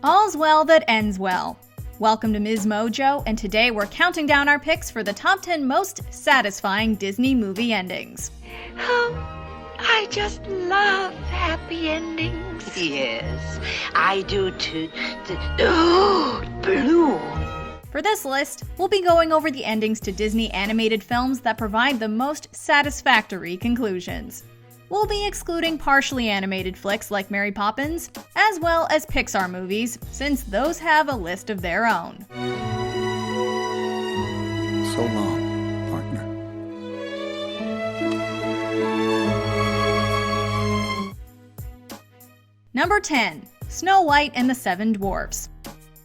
All's well that ends well. Welcome to MsMojo, and today we're counting down our picks for the top 10 most satisfying Disney movie endings. Oh, I just love happy endings. Yes, I do too. Oh, blue. For this list, we'll be going over the endings to Disney animated films that provide the most satisfactory conclusions. We'll be excluding partially animated flicks like Mary Poppins, as well as Pixar movies, since those have a list of their own. So long, partner. Number 10. Snow White and the Seven Dwarfs.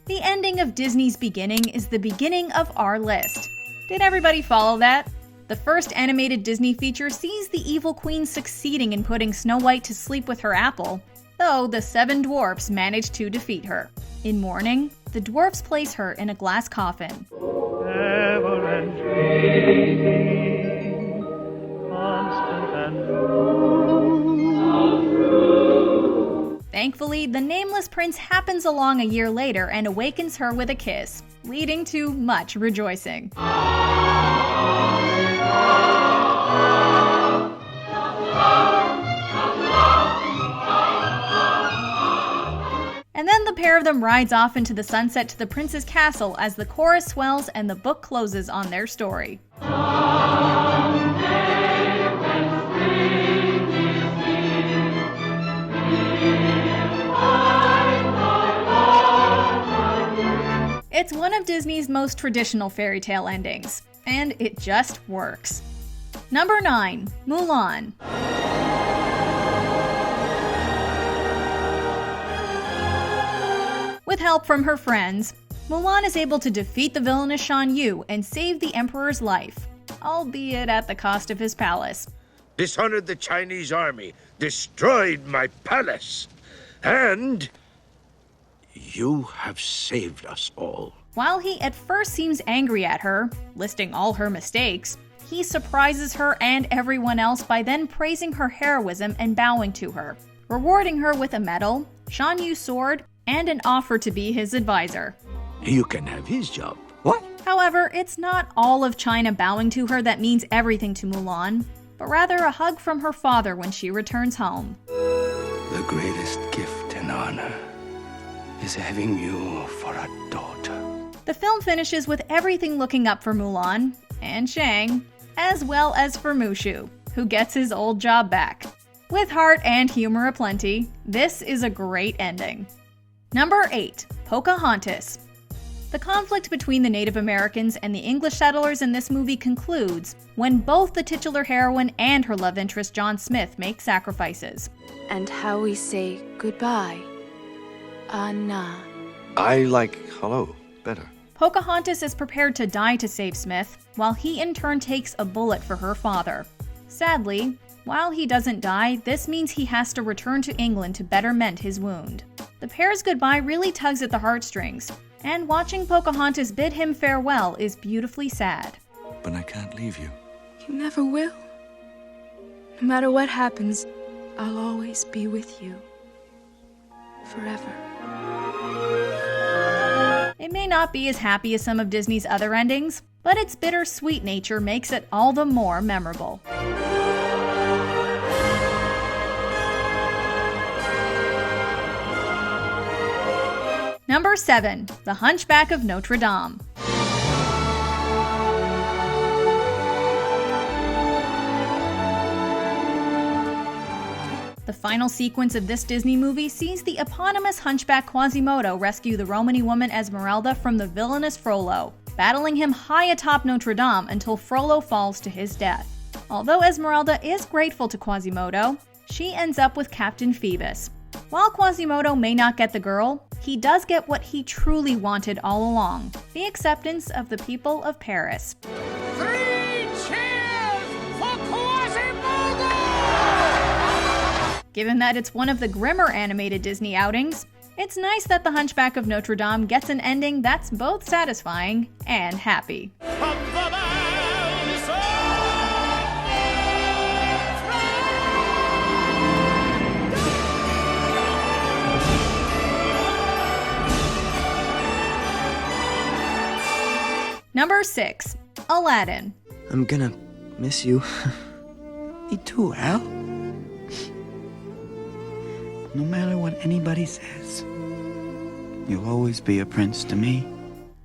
The ending of Disney's beginning is the beginning of our list. Did everybody follow that? The first animated Disney feature sees the evil queen succeeding in putting Snow White to sleep with her apple, though the seven dwarfs manage to defeat her. In mourning, the dwarfs place her in a glass coffin. Ever entreating, constant and true. Thankfully, the nameless prince happens along a year later and awakens her with a kiss, leading to much rejoicing. And then the pair of them rides off into the sunset to the prince's castle as the chorus swells and the book closes on their story. It's one of Disney's most traditional fairy tale endings, and it just works. Number 9. Mulan. With help from her friends, Mulan is able to defeat the villainous Shan Yu and save the emperor's life, albeit at the cost of his palace. Dishonored the Chinese army, destroyed my palace, and you have saved us all. While he at first seems angry at her, listing all her mistakes, he surprises her and everyone else by then praising her heroism and bowing to her, rewarding her with a medal, Shan Yu's sword, and an offer to be his advisor. You can have his job. What? However, it's not all of China bowing to her that means everything to Mulan, but rather a hug from her father when she returns home. The greatest gift and honor is having you for a daughter. The film finishes with everything looking up for Mulan and Shang, as well as for Mushu, who gets his old job back. With heart and humor aplenty, this is a great ending. Number 8. Pocahontas. The conflict between the Native Americans and the English settlers in this movie concludes when both the titular heroine and her love interest John Smith make sacrifices. And how we say goodbye. Anna. I like hello better. Pocahontas is prepared to die to save Smith, while he in turn takes a bullet for her father. Sadly, while he doesn't die, this means he has to return to England to better mend his wound. The pair's goodbye really tugs at the heartstrings, and watching Pocahontas bid him farewell is beautifully sad. But I can't leave you. You never will. No matter what happens, I'll always be with you. Forever. It may not be as happy as some of Disney's other endings, but its bittersweet nature makes it all the more memorable. Number 7. The Hunchback of Notre Dame. The final sequence of this Disney movie sees the eponymous hunchback Quasimodo rescue the Romany woman Esmeralda from the villainous Frollo, battling him high atop Notre Dame until Frollo falls to his death. Although Esmeralda is grateful to Quasimodo, she ends up with Captain Phoebus. While Quasimodo may not get the girl, he does get what he truly wanted all along, the acceptance of the people of Paris. 3 cheers for Quasimodo! Given that it's one of the grimmer animated Disney outings, it's nice that The Hunchback of Notre Dame gets an ending that's both satisfying and happy. Number 6. Aladdin. I'm gonna miss you. Me too, Al. No matter what anybody says, you'll always be a prince to me.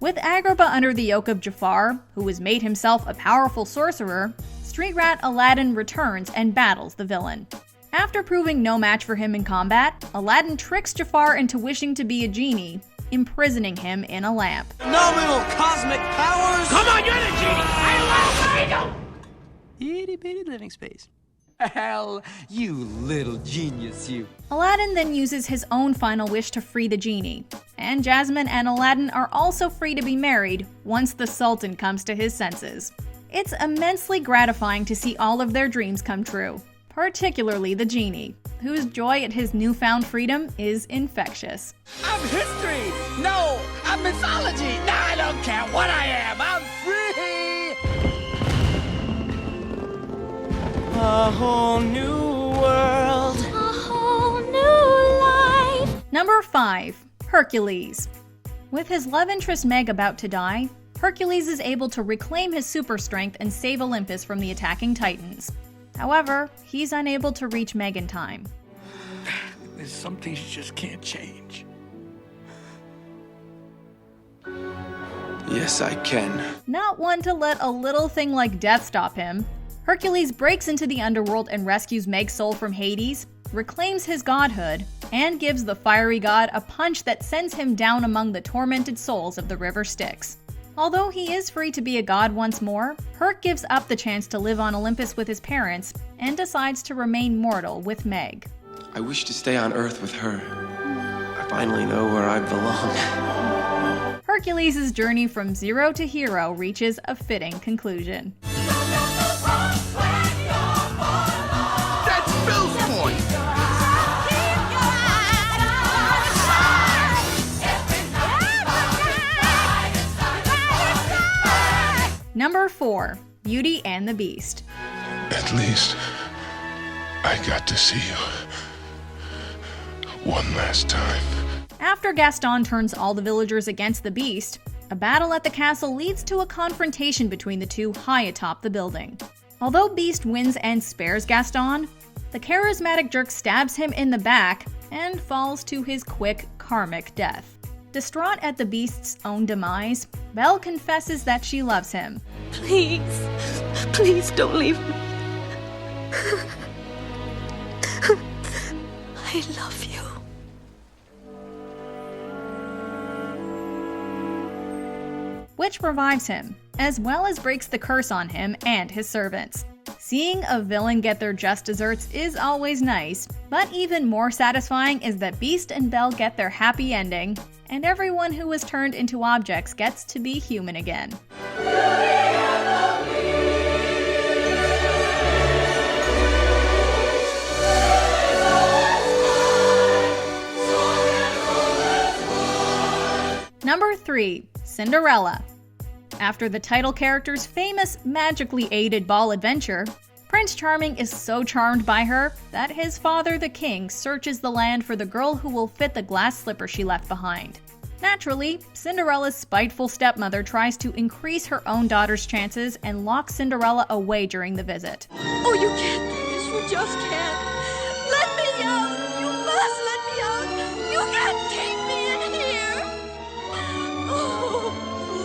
With Agrabah under the yoke of Jafar, who has made himself a powerful sorcerer, street rat Aladdin returns and battles the villain. After proving no match for him in combat, Aladdin tricks Jafar into wishing to be a genie, imprisoning him in a lamp. Phenomenal cosmic powers! Come on, you're the genie! I love Itty bitty living space. Al, you little genius, you. Aladdin then uses his own final wish to free the genie, and Jasmine and Aladdin are also free to be married once the Sultan comes to his senses. It's immensely gratifying to see all of their dreams come true, particularly the genie, whose joy at his newfound freedom is infectious. I'm history! No, I'm mythology! No, I don't care what I am! I'm free! A whole new world. A whole new life. Number 5. Hercules. With his love interest Meg about to die, Hercules is able to reclaim his super strength and save Olympus from the attacking Titans. However, he's unable to reach Meg in time. There's some things you just can't change. Yes, I can. Not one to let a little thing like death stop him, Hercules breaks into the underworld and rescues Meg's soul from Hades, reclaims his godhood, and gives the fiery god a punch that sends him down among the tormented souls of the river Styx. Although he is free to be a god once more, Herc gives up the chance to live on Olympus with his parents and decides to remain mortal with Meg. I wish to stay on Earth with her. I finally know where I belong. Hercules' journey from zero to hero reaches a fitting conclusion. That's Phil's point! Number 4. Beauty and the Beast. At least I got to see you one last time. After Gaston turns all the villagers against the Beast, a battle at the castle leads to a confrontation between the two high atop the building. Although Beast wins and spares Gaston, the charismatic jerk stabs him in the back and falls to his quick, karmic death. Distraught at the Beast's own demise, Belle confesses that she loves him. Please, please don't leave me. I love you. Which revives him, as well as breaks the curse on him and his servants. Seeing a villain get their just desserts is always nice, but even more satisfying is that Beast and Belle get their happy ending, and everyone who was turned into objects gets to be human again. Number 3. Cinderella. After the title character's famous magically aided ball adventure, Prince Charming is so charmed by her that his father, the king, searches the land for the girl who will fit the glass slipper she left behind. Naturally, Cinderella's spiteful stepmother tries to increase her own daughter's chances and locks Cinderella away during the visit. Oh, you can't do this. You just can't. Let me out. You must let me out. You can't keep me in here. Oh,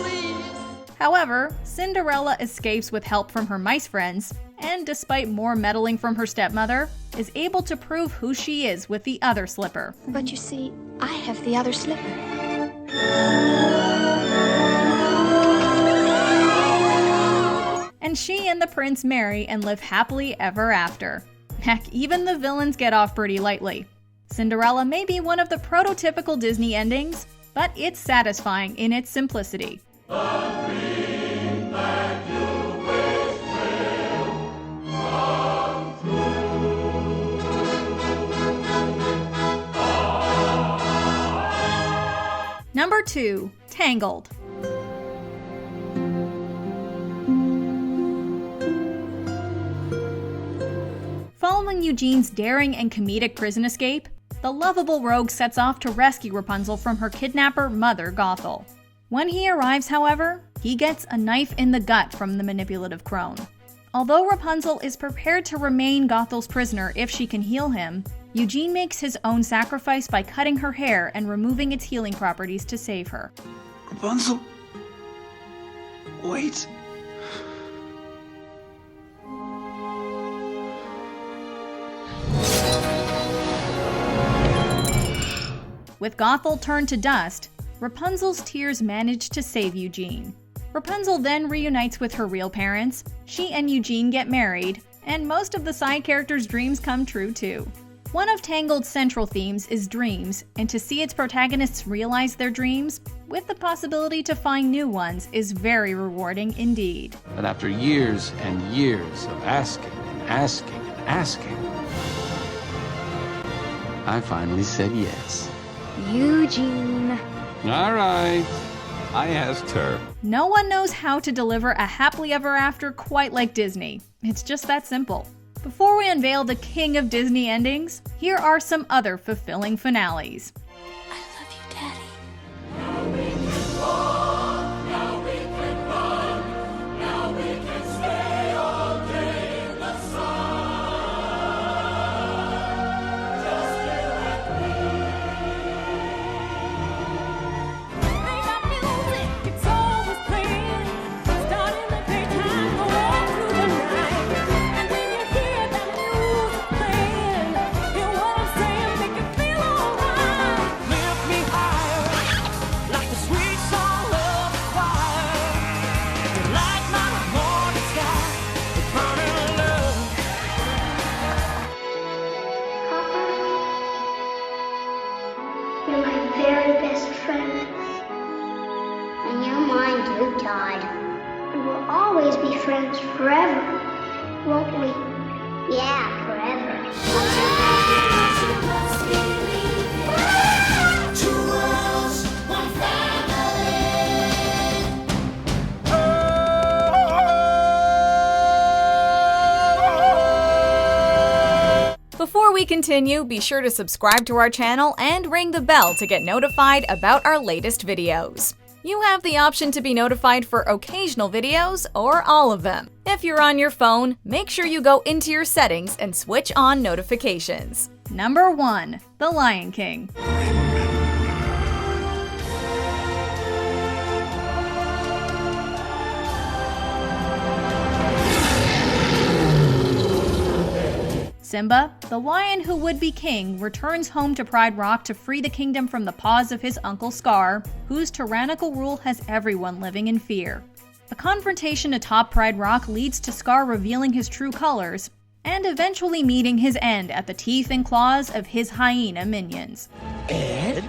please. However, Cinderella escapes with help from her mice friends, and despite more meddling from her stepmother, is able to prove who she is with the other slipper. But you see, I have the other slipper. And she and the prince marry and live happily ever after. Heck, even the villains get off pretty lightly. Cinderella may be one of the prototypical Disney endings, but it's satisfying in its simplicity. Number 2. Tangled. Following Eugene's daring and comedic prison escape, the lovable rogue sets off to rescue Rapunzel from her kidnapper, Mother Gothel. When he arrives, however, he gets a knife in the gut from the manipulative crone. Although Rapunzel is prepared to remain Gothel's prisoner if she can heal him, Eugene makes his own sacrifice by cutting her hair and removing its healing properties to save her. Rapunzel? Wait. With Gothel turned to dust, Rapunzel's tears manage to save Eugene. Rapunzel then reunites with her real parents, she and Eugene get married, and most of the side characters' dreams come true too. One of Tangled's central themes is dreams, and to see its protagonists realize their dreams, with the possibility to find new ones, is very rewarding indeed. And after years and years of asking and asking and asking, I finally said yes. Eugene. All right, I asked her. No one knows how to deliver a happily ever after quite like Disney. It's just that simple. Before we unveil the king of Disney endings, here are some other fulfilling finales. I love you, Daddy. Now we can walk, now we can run, now we can stay all day in the sun. Just you and me. They got music, it's always playing. Starting the daytime, go on through the night. And when you hear that music playing, hear what I'm saying, make it feel alright. Lift me higher, like the sweet song of the choir. Like my morning sky, with burning love. Papa, you're my very best friend. And you're mine too, Todd. And we'll always be friends forever, won't we? Yeah, forever. Two worlds, one family. Before we continue, be sure to subscribe to our channel and ring the bell to get notified about our latest videos. You have the option to be notified for occasional videos or all of them. If you're on your phone, make sure you go into your settings and switch on notifications. Number 1. The Lion King. Simba, the lion who would be king, returns home to Pride Rock to free the kingdom from the paws of his uncle Scar, whose tyrannical rule has everyone living in fear. A confrontation atop Pride Rock leads to Scar revealing his true colors, and eventually meeting his end at the teeth and claws of his hyena minions. Ed?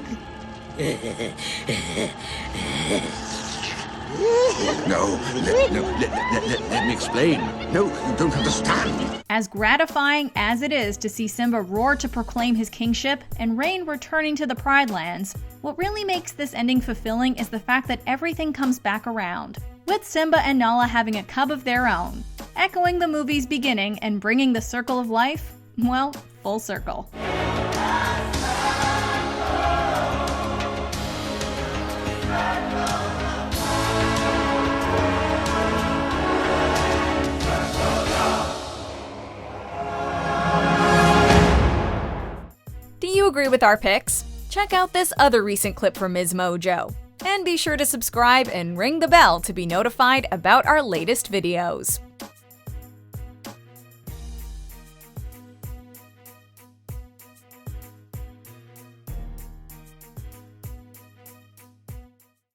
No, let me explain. No, you don't understand. As gratifying as it is to see Simba roar to proclaim his kingship and Reign returning to the Pride Lands, what really makes this ending fulfilling is the fact that everything comes back around, with Simba and Nala having a cub of their own, echoing the movie's beginning and bringing the circle of life, well, full circle. Do you agree with our picks? Check out this other recent clip from MsMojo. And be sure to subscribe and ring the bell to be notified about our latest videos.